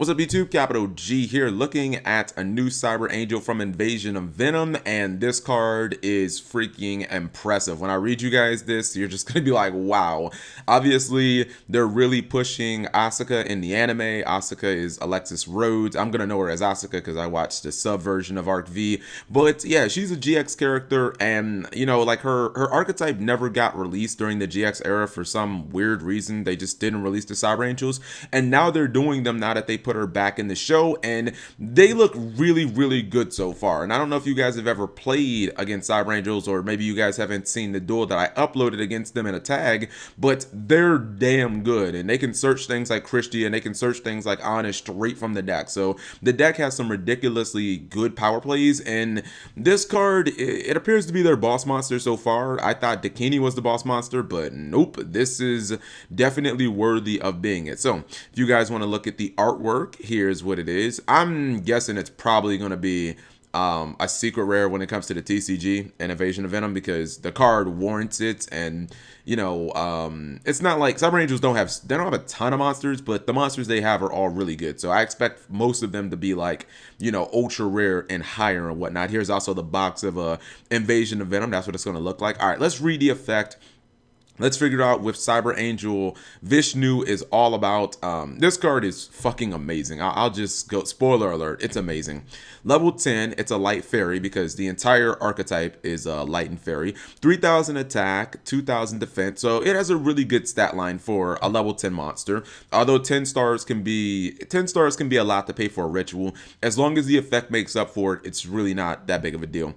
What's up YouTube, Capital G here, looking at a new Cyber Angel from Invasion of Venom, and this card is freaking impressive. When I read you guys this, you're just gonna be like, wow. Obviously, they're really pushing Asuka in the anime. Asuka is Alexis Rhodes. I'm gonna know her as Asuka because I watched the sub version of Arc V. But yeah, she's a GX character, and you know, like her archetype never got released during the GX era for some weird reason. They just didn't release the Cyber Angels, and now they're doing them now that they put her back in the show, and they look really good so far. And I don't know if you guys have ever played against Cyber Angels, or maybe you guys haven't seen the duel that I uploaded against them in a tag, but they're damn good, and they can search things like Christie, and they can search things like Ana straight from the deck. So the deck has some ridiculously good power plays, and this card, it appears to be their boss monster so far. I thought Dakini was the boss monster, but nope, this is definitely worthy of being it. So if you guys want to look at the artwork, here's what it is. I'm guessing it's probably going to be a secret rare when it comes to the TCG and Invasion of Venom, because the card warrants it. And you know, it's not like Cyber Angels don't have a ton of monsters, but the monsters they have are all really good. So I expect most of them to be like, you know, ultra rare and higher and whatnot. Here's also the box of Invasion of Venom. That's what it's going to look like. All right, let's read the effect. Let's figure out what Cyber Angel Vishnu is all about. This card is fucking amazing. I'll just go, spoiler alert, it's amazing. Level 10, it's a light fairy because the entire archetype is light and fairy. 3,000 attack, 2,000 defense. So it has a really good stat line for a level 10 monster. Although 10 stars can be a lot to pay for a ritual. As long as the effect makes up for it, it's really not that big of a deal.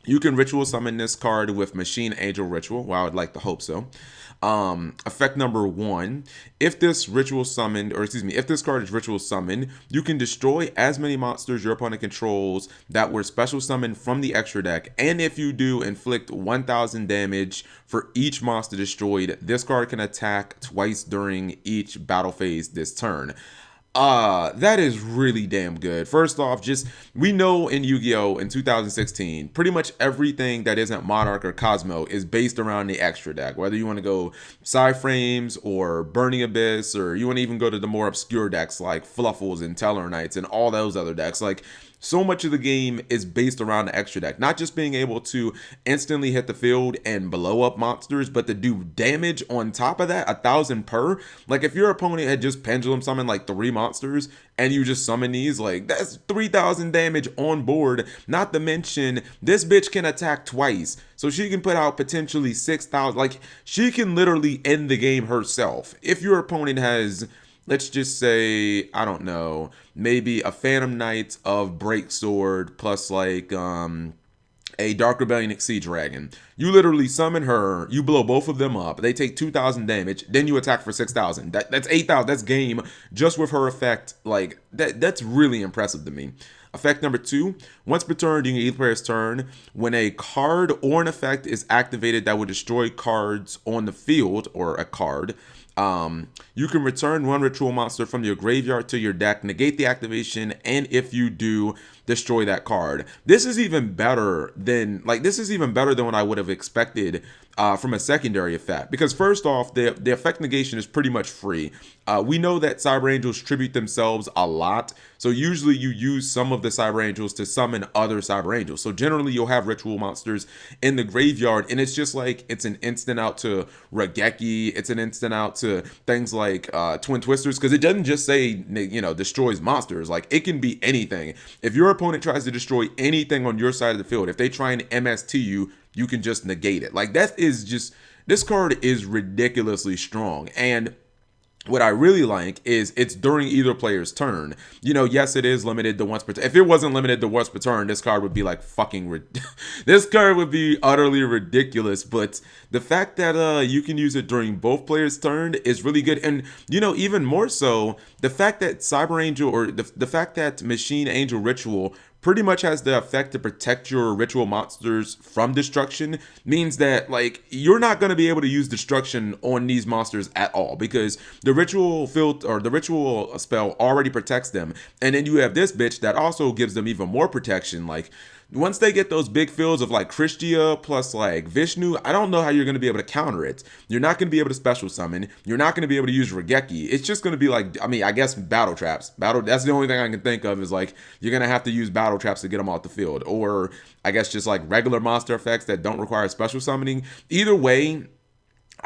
You can ritual summon this card with Machine Angel Ritual. Well, I would like to hope so. Effect number 1. If this ritual summoned, or excuse me, if this card is ritual summoned, you can destroy as many monsters your opponent controls that were special summoned from the extra deck. And if you do, inflict 1,000 damage for each monster destroyed. This card can attack twice during each battle phase this turn. That is really damn good. First off, just, we know in Yu-Gi-Oh! In 2016, pretty much everything that isn't Monarch or Cosmo is based around the extra deck. Whether you want to go Psy-Frames or Burning Abyss, or you want to even go to the more obscure decks like Fluffles and Teller Knights and all those other decks, like, so much of the game is based around the extra deck. Not just being able to instantly hit the field and blow up monsters, but to do damage on top of that, 1,000 per. Like, if your opponent had just pendulum summoned like 3 monsters and you just summon these, like, that's 3,000 damage on board. Not to mention, this bitch can attack twice. So she can put out potentially 6,000. Like, she can literally end the game herself. If your opponent has, let's just say, I don't know, maybe a Phantom Knight of Breaksword plus like a Dark Rebellion Exceed Dragon. You literally summon her, you blow both of them up, they take 2,000 damage, then you attack for 6,000. That's 8,000, that's game just with her effect. Like, that's really impressive to me. Effect number 2, once per turn during either player's turn, when a card or an effect is activated that will destroy cards on the field, or a card, you can return 1 ritual monster from your graveyard to your deck, negate the activation, and if you do, destroy that card. This is even better than what I would have expected from a secondary effect, because first off, the effect negation is pretty much free. We know that Cyber Angels tribute themselves a lot, so usually you use some of the Cyber Angels to summon other Cyber Angels. So generally you'll have ritual monsters in the graveyard, and it's just like, it's an instant out to Regeki, it's an instant out to things like Twin Twisters, because it doesn't just say, you know, destroys monsters. Like, it can be anything. If your opponent tries to destroy anything on your side of the field, if they try and MST you, you can just negate it. Like, that is just, this card is ridiculously strong. And what I really like is it's during either player's turn. You know, yes, it is limited to once per turn. If it wasn't limited to once per turn, this card would be like fucking this card would be utterly ridiculous. But the fact that you can use it during both players' turn is really good. And, you know, even more so, the fact that Cyber Angel, or the fact that Machine Angel Ritual pretty much has the effect to protect your ritual monsters from destruction, means that, like, you're not going to be able to use destruction on these monsters at all, because the ritual filter, or the ritual spell, already protects them. And then you have this bitch that also gives them even more protection. Like, once they get those big fields of like Christia plus like Vishnu, I don't know how you're going to be able to counter it. You're not going to be able to special summon. You're not going to be able to use Regeki. It's just going to be like, I mean, I guess battle traps. That's the only thing I can think of is like, you're going to have to use battle traps to get them off the field. Or I guess just like regular monster effects that don't require special summoning. Either way,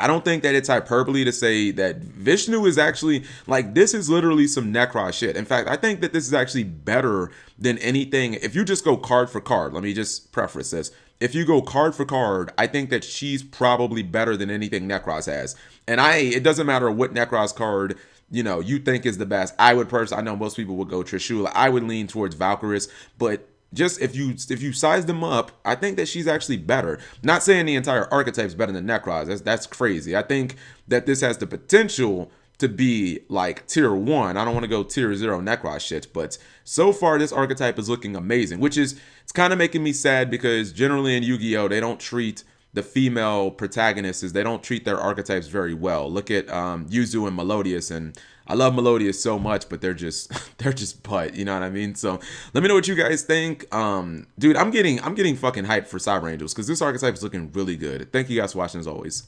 I don't think that it's hyperbole to say that Vishnu is actually, like, this is literally some Nekroz shit. In fact, I think that this is actually better than anything. If you just go card for card, let me just preface this. If you go card for card, I think that she's probably better than anything Nekroz has. And it doesn't matter what Nekroz card, you think is the best. I know most people would go Trishula. I would lean towards Valkyris, but just if you size them up, I think that she's actually better. Not saying the entire archetype's better than Nekroz. That's crazy. I think that this has the potential to be like tier 1. I don't want to go tier 0 Nekroz shit, but so far this archetype is looking amazing, which is, it's kind of making me sad because generally in Yu-Gi-Oh! They don't treat the female protagonists, they don't treat their archetypes very well. Look at Yuzu and Melodious, and I love Melodious so much, but they're just butt, you know what I mean? So let me know what you guys think. Dude, I'm getting fucking hyped for Cyber Angels because this archetype is looking really good. Thank you guys for watching as always.